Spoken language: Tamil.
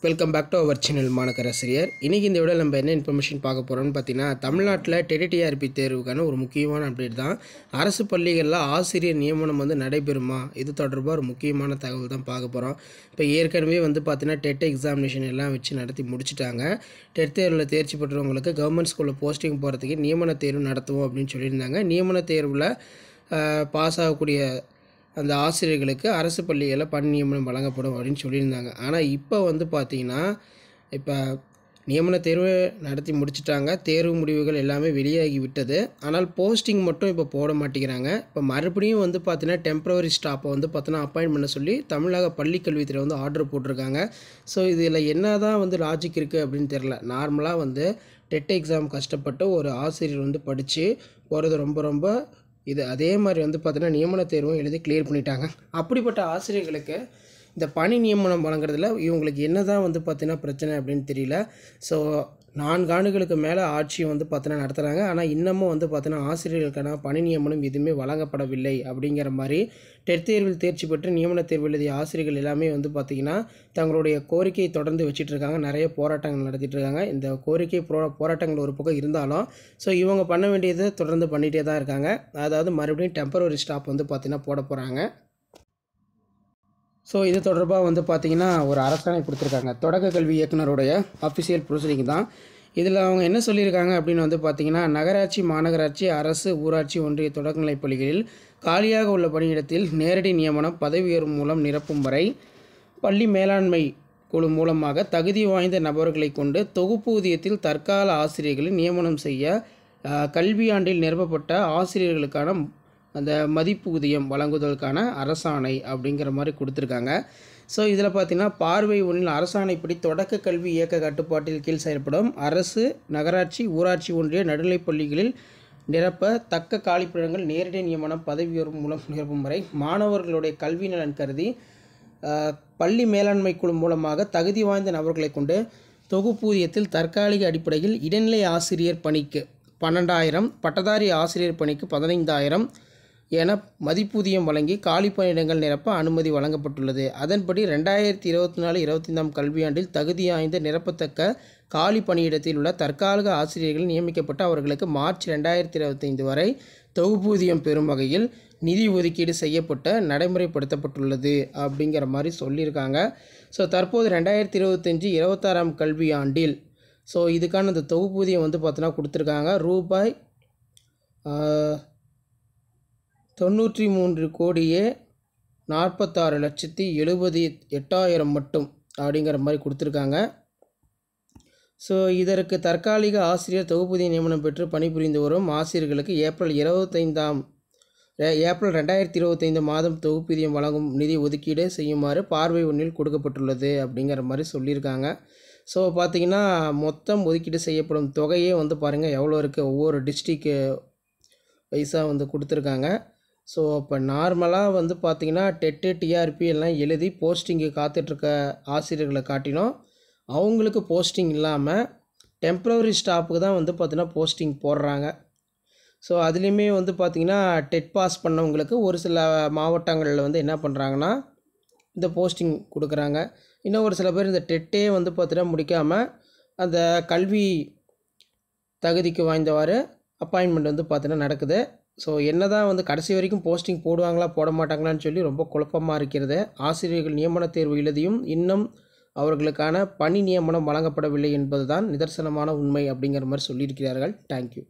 Welcome back to our channel மாணக்கராசிரியர். இன்றைக்கி இந்த விட நம்ம என்ன இன்ஃபர்மேஷன் பார்க்க போகிறோம்னு பார்த்தீங்கன்னா, தமிழ்நாட்டில் TRP தேர்வுக்கான ஒரு முக்கியமான அப்டேட் தான். அரசு பள்ளிகளில் ஆசிரியர் நியமனம் நடைபெறுமா, இது தொடர்பாக ஒரு முக்கியமான தகவல் தான் பார்க்க போகிறோம். இப்போ ஏற்கனவே பார்த்தீங்கன்னா டெட் எக்ஸாமினேஷன் எல்லாம் வச்சு நடத்தி முடிச்சுட்டாங்க. டெட் தேர்வில் தேர்ச்சி பெற்றவங்களுக்கு கவர்மெண்ட் ஸ்கூலில் போஸ்டிங் போகிறதுக்கு நியமன தேர்வு நடத்துவோம் அப்படின்னு சொல்லியிருந்தாங்க. நியமன தேர்வில் பாஸ் ஆகக்கூடிய அந்த ஆசிரியர்களுக்கு அரசு பள்ளிகளில் பணி நியமனம் வழங்கப்படும் அப்படின்னு சொல்லியிருந்தாங்க. ஆனால் இப்போ பார்த்தீங்கன்னா, இப்போ நியமன தேர்வு நடத்தி முடிச்சிட்டாங்க. தேர்வு முடிவுகள் எல்லாமே வெளியாகி விட்டது. ஆனால் போஸ்டிங் மட்டும் இப்போ போட மாட்டேங்கிறாங்க. இப்போ மறுபடியும் பார்த்தீங்கன்னா டெம்பரவரி ஸ்டாப்பை பார்த்தீங்கன்னா அப்பாயின்ட் பண்ண சொல்லி தமிழக பள்ளிக்கல்வித்துறை ஆர்டர் போட்டிருக்காங்க. ஸோ இதில் என்ன தான் லாஜிக் இருக்குது அப்படின்னு தெரில. நார்மலாக டெட் எக்ஸாம் கஷ்டப்பட்டு ஒரு ஆசிரியர் படித்து போகிறது ரொம்ப இது அதே மாதிரி பார்த்தீங்கன்னா நியமன தேர்வும் எழுதி கிளியர் பண்ணிட்டாங்க. அப்படிப்பட்ட ஆசிரியர்களுக்கு இந்த பணி நியமனம் வழங்குறதுல இவங்களுக்கு என்ன தான் பார்த்தீங்கன்னா பிரச்சனை அப்படின்னு தெரியல. ஸோ 4 ஆண்டுகளுக்கு மேலே ஆட்சியை பார்த்தீங்கன்னா நடத்துகிறாங்க. ஆனால் இன்னமும் பார்த்தீங்கன்னா ஆசிரியர்களுக்கான பணி நியமனம் எதுவுமே வழங்கப்படவில்லை அப்படிங்கிற மாதிரி டெட் தேர்வில் தேர்ச்சி பெற்று நியமன தேர்வு எழுதிய ஆசிரியர்கள் எல்லாமே பார்த்திங்கன்னா தங்களுடைய கோரிக்கையை தொடர்ந்து வச்சிட்ருக்காங்க. நிறைய போராட்டங்கள் நடத்திட்டு இருக்காங்க. இந்த கோரிக்கை போராட்டங்கள் ஒரு பக்கம் இருந்தாலும் ஸோ இவங்க பண்ண வேண்டியதை தொடர்ந்து பண்ணிகிட்டே தான் இருக்காங்க. அதாவது மறுபடியும் டெம்பரவரி ஸ்டாப் பார்த்திங்கன்னா போட போகிறாங்க. ஸோ இது தொடர்பாக பார்த்திங்கன்னா ஒரு அரசாணை கொடுத்துருக்காங்க. தொடக்க கல்வி இயக்குனருடைய அஃபிஷியல் ப்ரொசீடிங் தான். இதில் அவங்க என்ன சொல்லியிருக்காங்க அப்படின்னு பார்த்திங்கன்னா, நகராட்சி, மாநகராட்சி, அரசு, ஊராட்சி, ஒன்றிய தொடக்கநிலைப் பள்ளிகளில் காலியாக உள்ள பணியிடத்தில் நேரடி நியமனம் பதவி உயர்வு மூலம் நிரப்பும் வரை பள்ளி மேலாண்மை குழு மூலமாக தகுதி வாய்ந்த நபர்களை கொண்டு தொகுப்பூதியத்தில் தற்கால ஆசிரியர்களை நியமனம் செய்ய கல்வியாண்டில் நிரப்பப்பட்ட ஆசிரியர்களுக்கான அந்த மதிப்பு ஊதியம் வழங்குவதற்கான அரசாணை அப்படிங்கிற மாதிரி கொடுத்துருக்காங்க. ஸோ இதில் பார்த்திங்கன்னா பார்வை 1 அரசாணைப்படி தொடக்க கல்வி இயக்க கட்டுப்பாட்டில் கீழ் செயல்படும் அரசு, நகராட்சி, ஊராட்சி, ஒன்றிய நடுநிலைப் பள்ளிகளில் நிரப்ப தக்க காலிப்பிடங்கள் நேரடி நியமனம் பதவி உயர்வு மூலம் நிரப்பும் வரை மாணவர்களுடைய கல்வி நலன் கருதி பள்ளி மேலாண்மை குழு மூலமாக தகுதி வாய்ந்த நபர்களை கொண்டு தொகுப்பூதியத்தில் தற்காலிக அடிப்படையில் இடைநிலை ஆசிரியர் பணிக்கு 12,000, பட்டதாரி ஆசிரியர் பணிக்கு 15,000 என மதிப்பூதியம் வழங்கி காலி பணியிடங்கள் நிரப்ப அனுமதி வழங்கப்பட்டுள்ளது. அதன்படி 2024-25 கல்வியாண்டில் தகுதி வாய்ந்த நிரப்பத்தக்க காலி பணியிடத்தில் உள்ள தற்காலிக ஆசிரியர்கள் நியமிக்கப்பட்டு அவர்களுக்கு மார்ச் 2025 வரை தொகுப்பூதியம் பெறும் வகையில் நிதி ஒதுக்கீடு செய்யப்பட்ட நடைமுறைப்படுத்தப்பட்டுள்ளது அப்படிங்கிற மாதிரி சொல்லியிருக்காங்க. ஸோ தற்போது 2025-26 கல்வியாண்டில் ஸோ இதுக்கான அந்த தொகுப்பூதியம் பார்த்தீங்கன்னா கொடுத்துருக்காங்க. ரூபாய் 93,46,78,000 மட்டும் அப்படிங்கிற மாதிரி கொடுத்துருக்காங்க. ஸோ இதற்கு தற்காலிக ஆசிரியர் தொகுப்பூதிய நியமனம் பெற்று பணிபுரிந்து வரும் ஆசிரியர்களுக்கு ஏப்ரல் 2025 மாதம் தொகுப்பூதியம் வழங்கும் நிதி ஒதுக்கீடு செய்யுமாறு பார்வை 1 கொடுக்கப்பட்டுள்ளது அப்படிங்கிற மாதிரி சொல்லியிருக்காங்க. ஸோ பார்த்திங்கன்னா மொத்தம் ஒதுக்கீடு செய்யப்படும் தொகையே பாருங்கள் எவ்வளோ இருக்குது. ஒவ்வொரு டிஸ்ட்ரிக்கு வைஸாக கொடுத்துருக்காங்க. ஸோ இப்போ நார்மலாக பார்த்திங்கன்னா டெட்டு, TRP எல்லாம் எழுதி போஸ்டிங்கு காத்துட்ருக்க ஆசிரியர்களை காட்டினோம் அவங்களுக்கு போஸ்டிங் இல்லாமல் டெம்ப்ரவரி ஸ்டாப்புக்கு தான் பார்த்திங்கன்னா போஸ்டிங் போடுறாங்க. ஸோ அதுலேயுமே பார்த்திங்கன்னா டெட் பாஸ் பண்ணவங்களுக்கு ஒரு சில மாவட்டங்களில் என்ன பண்ணுறாங்கன்னா இந்த போஸ்டிங் கொடுக்குறாங்க. இன்னும் ஒரு சில பேர் இந்த டெட்டே பார்த்திங்கன்னா முடிக்காமல் அந்த கல்வி தகுதிக்கு வாய்ந்தவாறு அப்பாயின்மெண்ட் பார்த்திங்கன்னா நடக்குது. ஸோ என்ன தான் கடைசி வரைக்கும் போஸ்டிங் போடுவாங்களா போட மாட்டாங்களான்னு சொல்லி ரொம்ப குழப்பமாக இருக்கிறது. ஆசிரியர்கள் நியமன தேர்வு எழுதியும் இன்னும் அவர்களுக்கான பணி நியமனம் வழங்கப்படவில்லை என்பது தான் நிதர்சனமான உண்மை அப்படிங்கிற மாதிரி சொல்லியிருக்கிறார்கள். தேங்க்யூ.